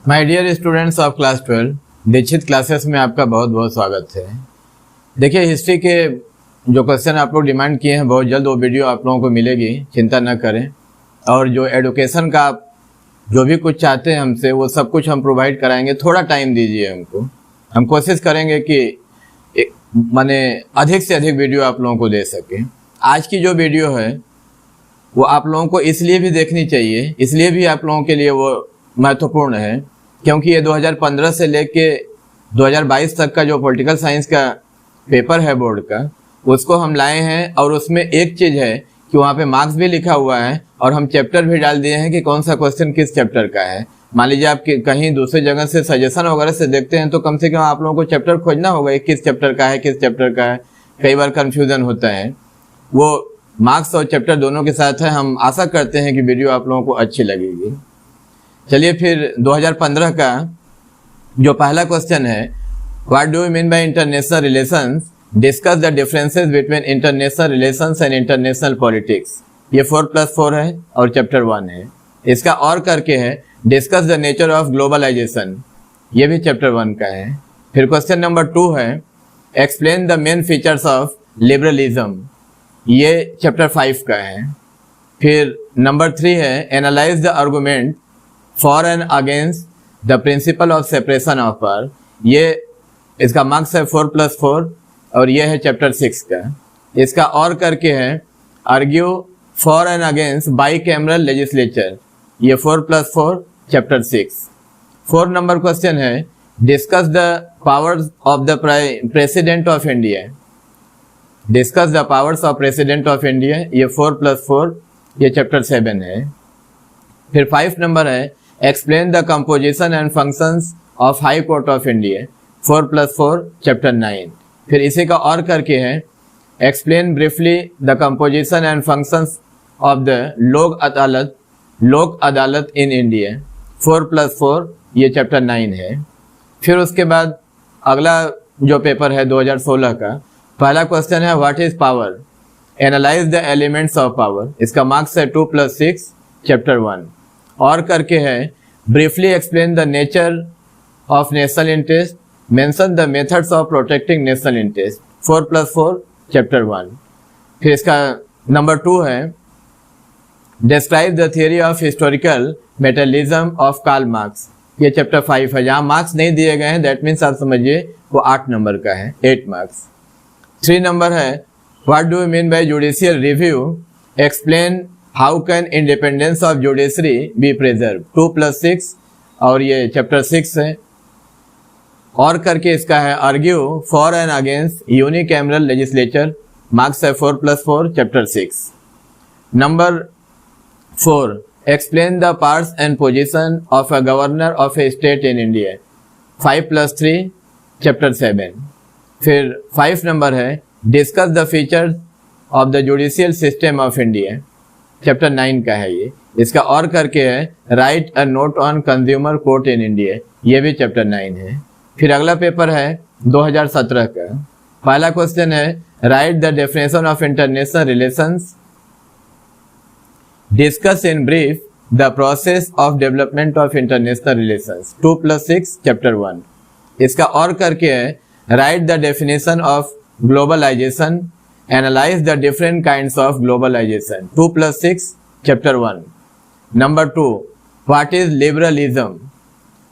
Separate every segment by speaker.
Speaker 1: My dear students of class 12, Dikshit classes में आपका बहुत बहुत स्वागत है। देखिए, हिस्ट्री के जो क्वेश्चन आप लोग डिमांड किए हैं बहुत जल्द वो वीडियो आप लोगों को मिलेगी, चिंता न करें। और जो एडुकेशन का आप जो भी कुछ चाहते हैं हमसे वो सब कुछ हम प्रोवाइड कराएंगे। थोड़ा टाइम दीजिए हमको, हम कोशिश करेंगे कि माने अधिक से अधिक वीडियो आप लोगों को दे सकें। आज की जो वीडियो है वो आप लोगों को इसलिए भी देखनी चाहिए, इसलिए भी आप लोगों के लिए वो महत्वपूर्ण है क्योंकि ये 2015 से लेके 2022 तक का जो पॉलिटिकल साइंस का पेपर है बोर्ड का, उसको हम लाए हैं। और उसमें एक चीज़ है कि वहाँ पे मार्क्स भी लिखा हुआ है और हम चैप्टर भी डाल दिए हैं कि कौन सा क्वेश्चन किस चैप्टर का है। मान लीजिए आप कहीं दूसरी जगह से सजेशन वगैरह से देखते हैं तो कम से कम आप लोगों को चैप्टर खोजना होगा, किस चैप्टर का है किस चैप्टर का है। कई बार कन्फ्यूज़न होता है। वो मार्क्स और चैप्टर दोनों के साथ है। हम आशा करते हैं कि वीडियो आप लोगों को अच्छी लगेगी। चलिए फिर 2015 का जो पहला क्वेश्चन है, what do you mean by international relations, discuss the differences between international relations and international politics. ये 4+4 है और चैप्टर 1 है। इसका और करके है discuss the nature of globalisation, ये भी चैप्टर 1 का है। फिर क्वेश्चन नंबर 2 है explain the main features of liberalism, ये चैप्टर 5 का है। फिर नंबर 3 है analyse the argument for and against the principle of separation of power, ये इसका मार्क्स है 4+4 और ये है चैप्टर 6 का। इसका और करके है argue for and against by cameral legislature, ये 4+4 चैप्टर 6। 4 नंबर क्वेश्चन है discuss the powers of the president of India, discuss the powers of president of India, ये 4+4 ये चैप्टर 7 है। फिर 5 नंबर है explain the composition and functions of high court of India, 4+4 chapter 9। फिर इसी का और करके है explain briefly the composition and functions of the लोक अदालत इन इंडिया, 4+4 ये चैप्टर 9 है। फिर उसके बाद अगला जो पेपर है 2016 का, पहला क्वेश्चन है what is power, analyse the elements of power, इसका मार्क्स है 2+6 चैप्टर 1। और करके है briefly explain the nature of national interest, mention the methods of protecting national interest, 4+4 chapter 1। फिर इसका नंबर 2 है describe the theory of historical materialism of Karl Marx, ये chapter 5 है। जहाँ मार्क्स नहीं दिए गए हैं दैट मीन्स आप समझिए वो 8 नंबर का है, 8 मार्क्स। 3 नंबर है what do you mean by judicial review, explain how can independence of judiciary be preserve, 2+6 और ये चैप्टर 6 है। और करके इसका है argue for and against unicameral legislature, marks है 4+4 chapter 6। Number 4 explain the parts and position of a governor of A state in India, 5+3 chapter 7। फिर 5 number है discuss the features of the judicial system of India, chapter 9 का है ये। इसका और करके है write a note on consumer court in India, ये भी चैप्टर 9 है। फिर अगला पेपर है 2017 का, पहला क्वेश्चन है write the definition of international relations, discuss in brief the process of development of international relations, 2+6 chapter 1। इसका और करके है write the definition of globalisation, analyse the different kinds of globalisation, 2+6 chapter 1। Number 2 what is liberalism,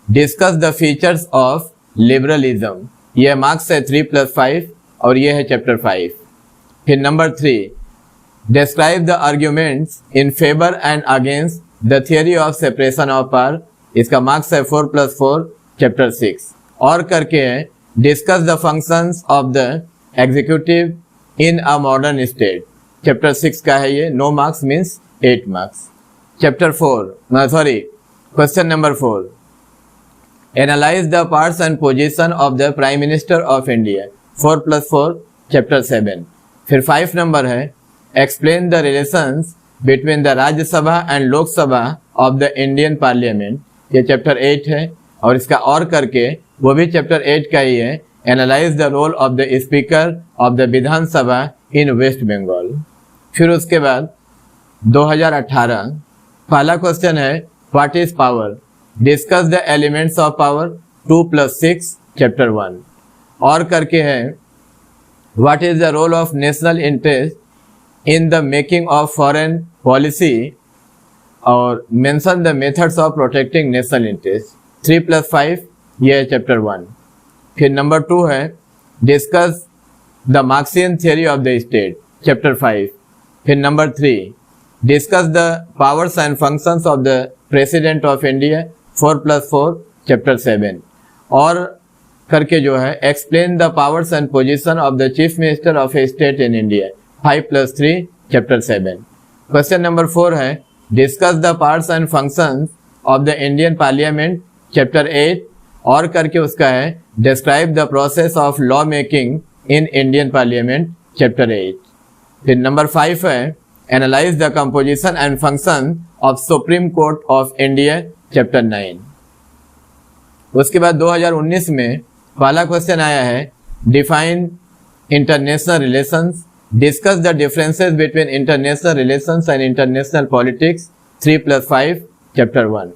Speaker 1: discuss the features of liberalism, यह marks है 3+5 और यह है chapter 5। फिर number 3 describe the arguments in favour and against the theory of separation of power, इसका marks है 4+4 chapter 6। और करके है discuss the functions of the executive in a modern state, chapter 6 का है ये, no marks means 8 marks. Chapter 4 question number 4 analyse the parts and position of the prime minister of India, 4+4 chapter 7। फिर 5 number है explain the relations between the Rajya Sabha and Lok Sabha of the Indian parliament, ये chapter 8 है। और इसका और करके वो भी चैप्टर 8 का ही है analyse the role of the speaker of the Vidhansabha in West Bengal. फिर उसके बाद 2018 पहला क्वेश्चन है what is power, discuss the elements of power 2+6 chapter 1। और करके है what is the role of national interest in the making of foreign policy और mention the methods of protecting national interest 3+5 ये है चैप्टर 1। फिर number 2 है discuss the Marxian theory of the state chapter 5। फिर number 3 discuss the powers and functions of the president of India 4+4 chapter 7। और करके जो है explain the powers and position of the chief minister of A state in India 5+3 chapter 7। Question number 4 है discuss the parts and functions of the Indian parliament chapter 8। और करके उसका है describe the process of law making in Indian parliament chapter 8। फिर number 5 है analyse the composition and function of Supreme court of India chapter 9। उसके बाद 2019 में पहला क्वेश्चन आया है define international relations, discuss the differences between international relations and international politics 3+5 chapter 1।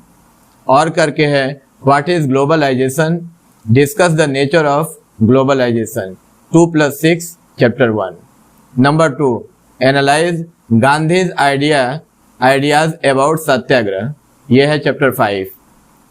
Speaker 1: और करके है what is globalisation, discuss the nature of globalisation 2+6 chapter 1। Number 2 analyse Gandhi's ideas about satyagraha, यह है चैप्टर 5।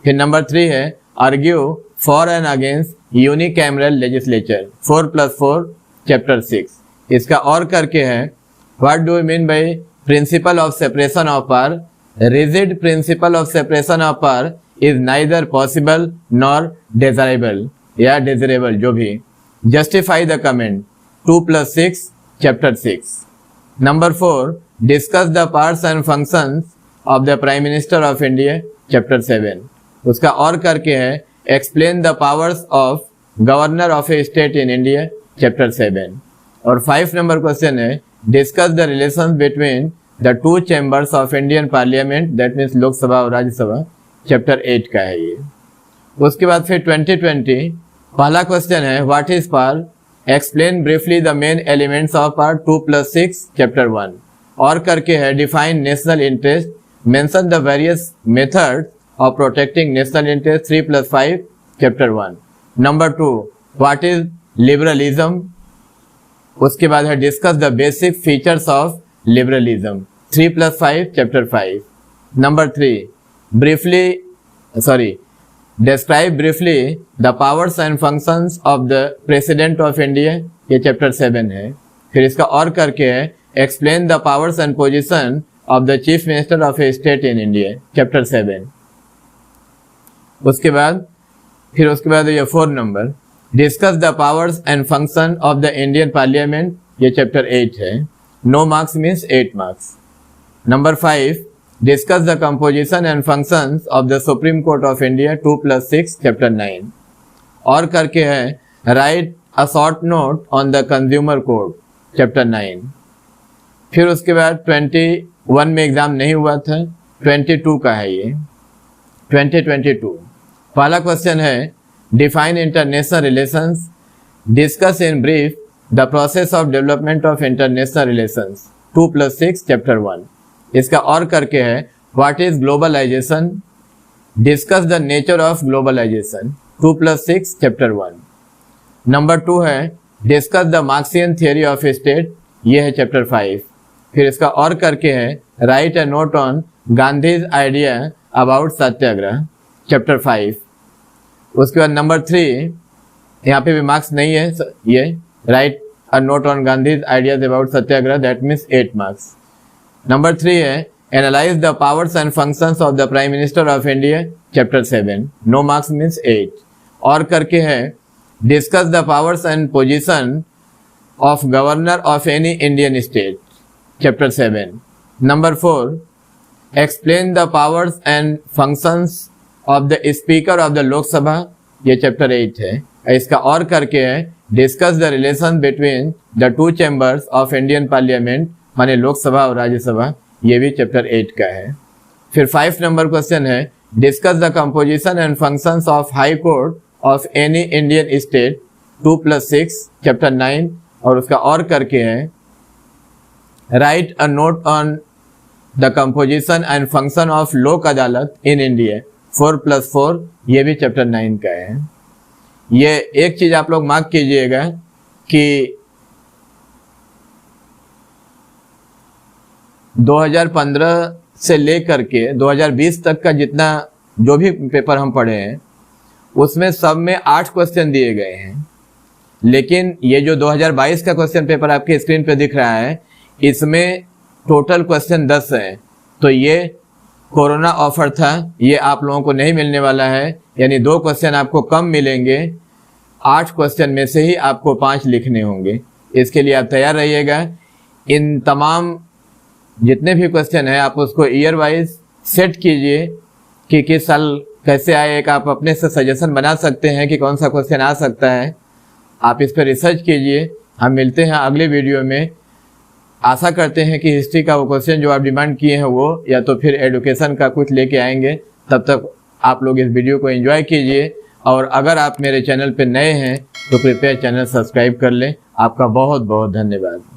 Speaker 1: फिर नंबर 3 है argue for and against unicameral legislature 4+4 chapter 6। इसका और करके है what do you mean by principle of separation of power, rigid principle of separation of power is neither possible nor desirable या desirable जो भी, justify the comment 2+6 chapter 6। Number 4 discuss the parts and functions of the prime minister of India chapter 7। उसका और करके है explain the powers of governor of A state in India chapter 7। और 5 number question है discuss the relation between the 2 chambers of Indian parliament that means Lok Sabha और Rajya Sabha chapter 8 का है ये। उसके बाद फिर 2020 पहला क्वेश्चन है what is power, explain briefly the main elements of power 2+6 chapter 1। और करके है define national interest, mention the various methods of protecting national interest 3+5 chapter 1। Number 2 what is liberalism, उसके बाद है discuss the basic features of liberalism 3+5 chapter 5। Number 3 describe briefly the powers and functions of the president of India, ये chapter 7 है। फिर इसका और करके है explain the powers and position of the chief minister of a state in India chapter 7। उसके बाद ये 4 number discuss the powers and function of the Indian parliament, ये चैप्टर 8 है। No marks means 8 marks. Number 5 discuss the composition and functions of the supreme court of India 2+6 chapter 9। और करके है write a short note on the consumer code chapter 9। फिर उसके बाद 21 में exam नहीं हुआ था, 22 का है ये 2022। पहला क्वेश्चन है define international relations, discuss in brief the process of development of international relations 2+6 chapter 1। इसका और करके है what is globalisation, discuss the nature of globalisation 2+6 chapter 1। Number 2 है discuss the Marxian theory of state, ये है chapter 5। फिर इसका और करके है write a note on Gandhi's idea about satyagraha chapter 5। उसके बाद नंबर 3 यहाँ पे भी मार्क्स नहीं है, ये write a note on Gandhi's ideas about satyagraha that means 8 marks. Number 3 है analyse the powers and functions of the prime minister of India chapter 7, no marks means 8। और करके है discuss the powers and position of governor of any Indian state chapter 7। Number 4 explain the powers and functions of the speaker of the Lok Sabha, ये chapter 8 है। इसका और करके है discuss the relation between the 2 chambers of Indian parliament माने लोकसभा और राज्यसभा, ये भी चैप्टर 8 का है। फिर 5 नंबर क्वेश्चन है discuss the composition and functions of high court of any Indian state 2+6 chapter 9। और उसका और करके है write a note on the composition and function of लोक अदालत इन इंडिया 4+4 ये भी चैप्टर 9 का है। ये एक चीज आप लोग मार्क कीजिएगा कि 2015 से लेकर के 2020 तक का जितना जो भी पेपर हम पढ़े हैं उसमें सब में 8 क्वेश्चन दिए गए हैं, लेकिन ये जो 2022 का क्वेश्चन पेपर आपके स्क्रीन पे दिख रहा है इसमें टोटल क्वेश्चन 10 है। तो ये कोरोना ऑफर था, ये आप लोगों को नहीं मिलने वाला है, यानी 2 क्वेश्चन आपको कम मिलेंगे। 8 क्वेश्चन में से ही आपको 5 लिखने होंगे। इसके लिए आप तैयार रहिएगा। इन तमाम जितने भी क्वेश्चन है आप उसको ईयर वाइज सेट कीजिए कि किस साल कैसे आए। एक आप अपने से सजेशन बना सकते हैं कि कौन सा क्वेश्चन आ सकता है, आप इस पर रिसर्च कीजिए। हम मिलते हैं अगले वीडियो में। आशा करते हैं कि हिस्ट्री का वो क्वेश्चन जो आप डिमांड किए हैं वो या तो फिर एडुकेशन का कुछ लेके आएंगे। तब तक आप लोग इस वीडियो को एंजॉय कीजिए, और अगर आप मेरे चैनल पर नए हैं तो कृपया चैनल सब्सक्राइब कर लें। आपका बहुत बहुत धन्यवाद।